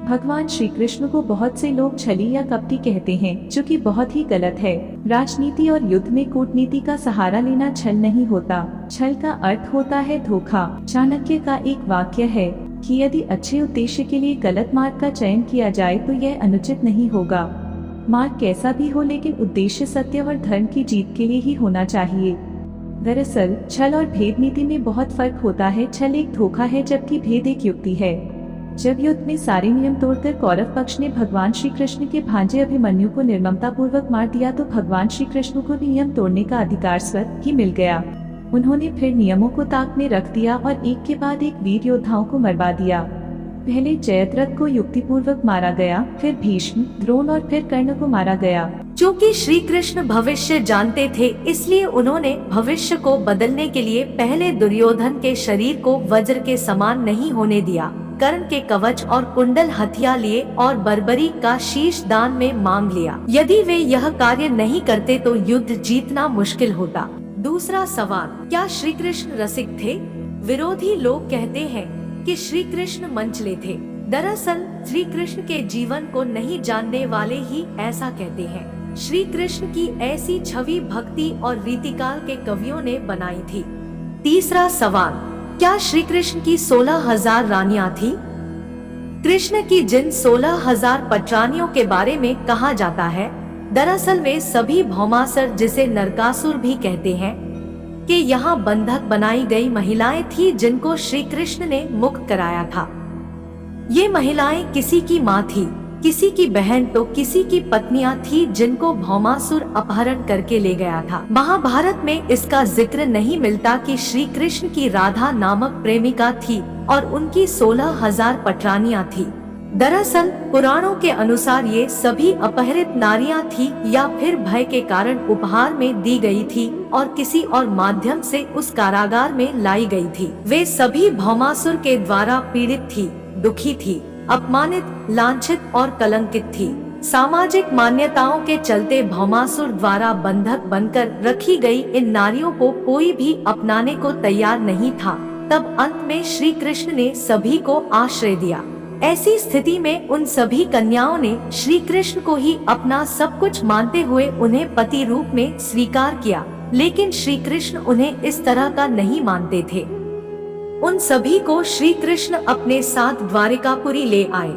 भगवान श्री कृष्ण को बहुत से लोग छली या कपटी कहते हैं, जो कि बहुत ही गलत है। राजनीति और युद्ध में कूटनीति का सहारा लेना छल नहीं होता। छल का अर्थ होता है धोखा। चाणक्य का एक वाक्य है कि यदि अच्छे उद्देश्य के लिए गलत मार्ग का चयन किया जाए तो यह अनुचित नहीं होगा। मार्ग कैसा भी हो, लेकिन उद्देश्य सत्य और धर्म की जीत के लिए ही होना चाहिए। दरअसल छल और भेद नीति में बहुत फर्क होता है। छल एक धोखा है, जबकि भेद एक युक्ति है। जब युद्ध में सारे नियम तोड़कर कौरव पक्ष ने भगवान श्री कृष्ण के भांजे अभिमन्यु को निर्ममता पूर्वक मार दिया तो भगवान श्री कृष्ण को नियम तोड़ने का अधिकार स्वतः ही मिल गया। उन्होंने फिर नियमों को ताक में रख दिया और एक के बाद एक वीर योद्धाओं को मरवा दिया। पहले जयद्रथ को युक्तिपूर्वक मारा गया, फिर भीष्म, द्रोण और फिर कर्ण को मारा गया। चूँकि श्री कृष्ण भविष्य जानते थे, इसलिए उन्होंने भविष्य को बदलने के लिए पहले दुर्योधन के शरीर को वज्र के समान नहीं होने दिया, कर्ण के कवच और कुंडल हथिया लिए और बर्बरी का शीश दान में मांग लिया। यदि वे यह कार्य नहीं करते तो युद्ध जीतना मुश्किल होता। दूसरा सवाल, क्या श्री कृष्ण रसिक थे? विरोधी लोग कहते हैं कि श्री कृष्ण मंचले थे। दरअसल श्री कृष्ण के जीवन को नहीं जानने वाले ही ऐसा कहते हैं। श्री कृष्ण की ऐसी छवि भक्ति और रीतिकाल के कवियों ने बनाई थी। तीसरा सवाल, क्या श्री कृष्ण की 16,000 रानियां थी? कृष्ण की जिन 16,000 पटरानियों के बारे में कहा जाता है, दरअसल वे सभी भौमासुर, जिसे नरकासुर भी कहते हैं, कि यहाँ बंधक बनाई गई महिलाएं थी जिनको श्री कृष्ण ने मुक्त कराया था। ये महिलाएं किसी की माँ थी, किसी की बहन तो किसी की पत्नियां थी जिनको भौमासुर अपहरण करके ले गया था। महाभारत में इसका जिक्र नहीं मिलता कि श्री कृष्ण की राधा नामक प्रेमिका थी और उनकी 16,000 पटरानियां थी। दरअसल पुराणों के अनुसार ये सभी अपहरित नारियां थी या फिर भय के कारण उपहार में दी गई थी और किसी और माध्यम से उस कारागार में लाई गई थी। वे सभी भौमासुर के द्वारा पीड़ित थी, दुखी थी, अपमानित, लांछित और कलंकित थी। सामाजिक मान्यताओं के चलते भौमासुर द्वारा बंधक बनकर रखी गई इन नारियों को कोई भी अपनाने को तैयार नहीं था। तब अंत में श्री कृष्ण ने सभी को आश्रय दिया। ऐसी स्थिति में उन सभी कन्याओं ने श्री कृष्ण को ही अपना सब कुछ मानते हुए उन्हें पति रूप में स्वीकार किया, लेकिन श्री कृष्ण उन्हें इस तरह का नहीं मानते थे। उन सभी को श्री कृष्ण अपने साथ द्वारिकापुरी ले आए।